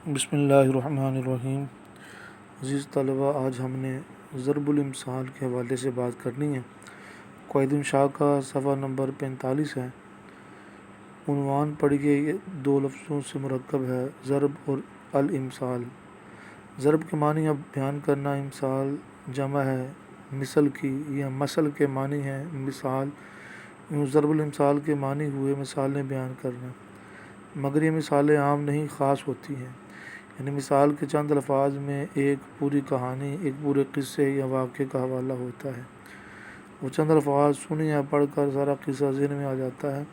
بسم اللہ الرحمن الرحیم۔ عزیز طلبہ، آج ہم نے ضرب الامثال کے حوالے سے بات کرنی ہے۔ قائد شاہ کا صفحہ نمبر 45 ہے۔ عنوان پڑھیے، یہ دو لفظوں سے مرکب ہے، ضرب اور الامثال۔ ضرب کے معنی اب بیان کرنا، امثال جمع ہے مثل کی یا مثل کے معنی ہے مثال، یوں ضرب الامثال کے معنی ہوئے مثالیں بیان کرنا، مگر یہ مثالیں عام نہیں خاص ہوتی ہیں، یعنی مثال کے چند الفاظ میں ایک پوری کہانی، ایک پورے قصے یا واقعے کا حوالہ ہوتا ہے۔ وہ چند الفاظ سن یا پڑھ کر سارا قصہ ذہن میں آ جاتا ہے۔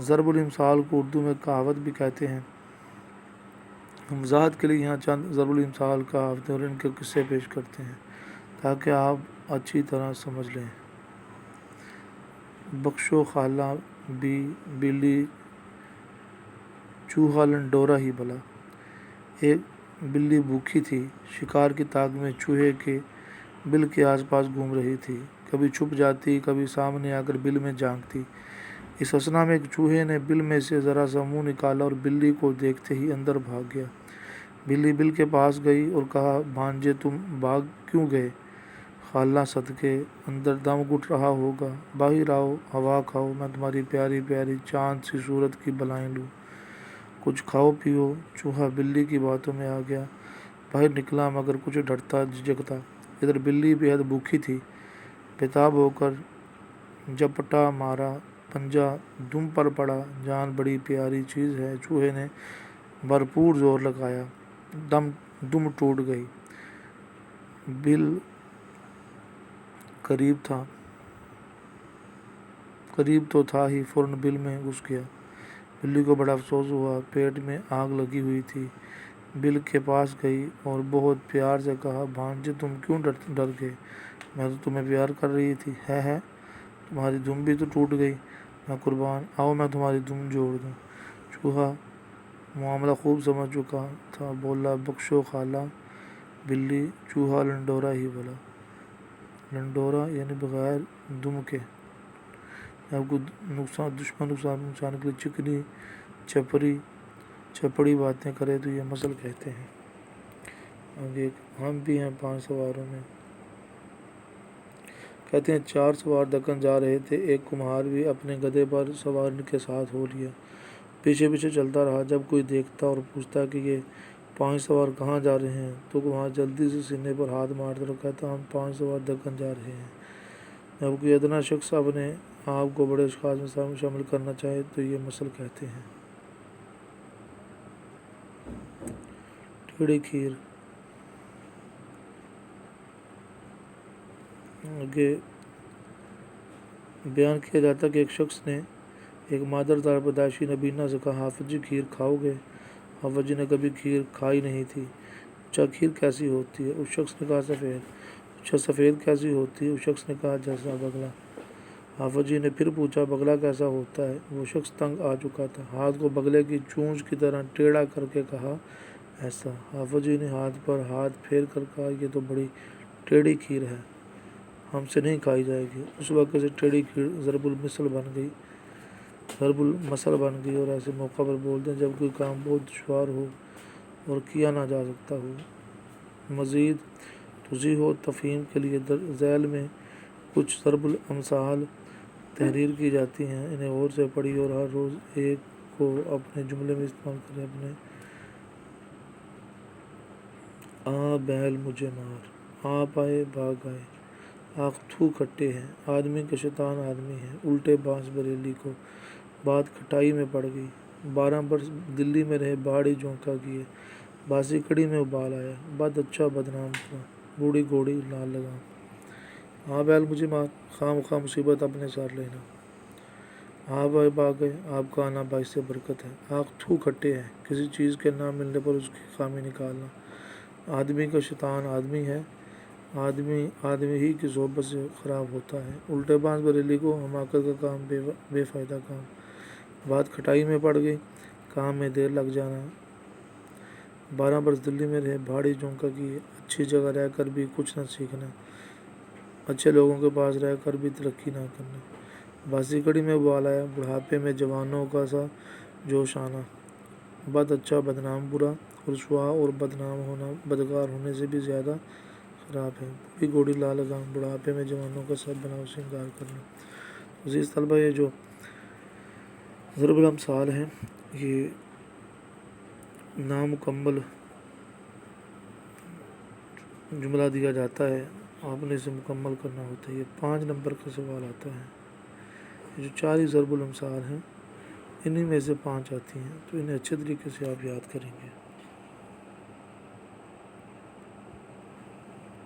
ضرب الامثال کو اردو میں کہاوت بھی کہتے ہیں۔ ہم وضاحت کے لیے یہاں چند ضرب الامثال کہاوتیں اور ان کے قصے پیش کرتے ہیں تاکہ آپ اچھی طرح سمجھ لیں۔ بخشو خالہ بھی بلی چوہا لنڈورا ہی بھلا۔ ایک بلی بھوکی تھی، شکار کی طاق میں چوہے کے بل کے آس پاس گھوم رہی تھی، کبھی چھپ جاتی، کبھی سامنے آ کر بل میں جھانکتی۔ اس اثنا میں ایک چوہے نے بل میں سے ذرا سا منہ نکالا اور بلی کو دیکھتے ہی اندر بھاگ گیا۔ بلی بل کے پاس گئی اور کہا، بھانجے تم بھاگ کیوں گئے؟ خالہ صدقے اندر دم گھٹ رہا ہوگا، باہر آؤ، ہوا کھاؤ، میں تمہاری پیاری پیاری چاند سی صورت کی بلائیں لوں، کچھ کھاؤ پیو۔ چوہا بلی کی باتوں میں آ گیا، باہر نکلا مگر کچھ ڈرتا جھجکتا۔ ادھر بلی بے حد بھوکی تھی، بےتاب ہو کر جھپٹا مارا، پنجہ دم پر پڑا، جان بڑی پیاری چیز ہے۔ چوہے نے بھرپور زور لگایا، دم ٹوٹ گئی۔ بل قریب تو تھا ہی، فوراً بل میں گھس گیا۔ بلی کو بڑا افسوس ہوا، پیٹ میں آگ لگی ہوئی تھی۔ بل کے پاس گئی اور بہت پیار سے کہا، بھانجے تم کیوں ڈر گئے؟ میں تو تمہیں پیار کر رہی تھی۔ ہے تمہاری دم بھی تو ٹوٹ گئی، میں قربان، آؤ میں تمہاری دم جوڑ دوں۔ چوہا معاملہ خوب سمجھ چکا تھا، بولا، بخشو خالہ بلی چوہا لنڈورا ہی بھلا۔ لنڈورا یعنی بغیر دم کے، آپ کو دشمن نقصان پہنچانے کے لیے چکنی چپڑی باتیں کرے تو یہ مثل کہتے ہیں۔ آگے ہم بھی ہیں 5 سواروں میں۔ کہتے ہیں 4 سوار دکن جا رہے تھے، ایک کمہار بھی اپنے گدھے پر سوار ان کے ساتھ ہو لیا، پیچھے پیچھے چلتا رہا۔ جب کوئی دیکھتا اور پوچھتا کہ یہ 5 سوار کہاں جا رہے ہیں تو کمہار جلدی سے سینے پر ہاتھ مارتا اور کہتا، ہم 5 سوار دکن جا رہے ہیں۔ جب کوئی ادنا شخص اپنے آپ کو بڑے اشخاص میں شامل کرنا چاہے تو یہ مثل کہتے ہیں۔ ٹیڑھی کھیر۔ آگے بیان کیا جاتا کہ ایک شخص نے ایک مادر دار پیدائشی نبینا سے کہا، حافظ جی کھیر کھاؤ گے؟ حافظ جی نے کبھی کھیر کھائی نہیں تھی۔ پوچھا، کھیر کیسی ہوتی ہے؟ اس شخص نے کہا، سفید۔ پوچھا، سفید کیسی ہوتی ہے؟ اس شخص نے کہا، جیسا بگلا۔ حافظ جی نے پھر پوچھا، بگلا کیسا ہوتا ہے؟ وہ شخص تنگ آ چکا تھا، ہاتھ کو بگلے کی چونچ کی طرح ٹیڑھا کر کے کہا، ایسا۔ حافظ جی نے ہاتھ پر ہاتھ پھیر کر کہا، یہ تو بڑی ٹیڑھی کھیر ہے، ہم سے نہیں کھائی جائے گی۔ اس وقت سے ٹیڑھی کھیر ضرب المثل بن گئی اور ایسے موقع پر بولتے ہیں جب کوئی کام بہت دشوار ہو اور کیا نہ جا سکتا ہو۔ مزید توضیح و تفہیم کے لیے ذیل میں کچھ ضرب الامثال تحریر کی جاتی ہیں، انہیں غور سے پڑھیے اور ہر روز ایک کو اپنے جملے میں استعمال کریں۔ اپنے آ بیل مجھے مار، آپ آئے بھاگ آئے، آخ تھو کھٹے ہیں، آدمی کا شیطان آدمی ہے، الٹے بانس بریلی کو، بات کھٹائی میں پڑ گئی، 12 برس دلی میں رہے باڑی جونکا کیے، باسی کڑی میں ابال آیا، بد اچھا بدنام تھا، بوڑھی گھوڑی لال لگام۔ آ بیل مجھے مار، خواہ مخواہ مصیبت اپنے سر لینا، آپ آئے بھاگ گئے، آپ کا آنا باعث برکت ہے، آخ تھو کھٹے ہیں، کسی چیز کے نہ ملنے پر اس کی خامی نکالنا، آدمی کا شیطان آدمی ہے، آدمی ہی کی صحبت سے خراب ہوتا ہے، الٹے بانس بریلی کو، حماقت کا کام، بے فائدہ کام، بات کھٹائی میں پڑ گئی، کام میں دیر لگ جانا، 12 برس دلی میں رہے باڑی جونکا کیے، اچھی جگہ رہ کر بھی کچھ نہ سیکھنا، اچھے لوگوں کے پاس رہ کر بھی ترقی نہ کرنا، باسی کڑی میں ابال آیا، بڑھاپے میں جوانوں کا سا جوش آنا، بد اچھا، بدنام برا، رسوا اور بدنام ہونا بدکار ہونے سے بھی زیادہ خراب ہے۔ بوڑھی گھوڑی لال لگام، بڑھاپے میں جوانوں کا سب بناؤ سنگار کرنا۔ عزیز طلبہ، یہ جو ضرب الامثال ہیں یہ نامکمل جملہ دیا جاتا ہے، آپ نے اسے مکمل کرنا ہوتا ہے۔ یہ 5 نمبر کا سوال آتا ہے۔ یہ جو 4 ہی ضرب الامثال ہیں انہی میں سے 5 آتی ہیں، تو انہیں اچھے طریقے سے آپ یاد کریں گے۔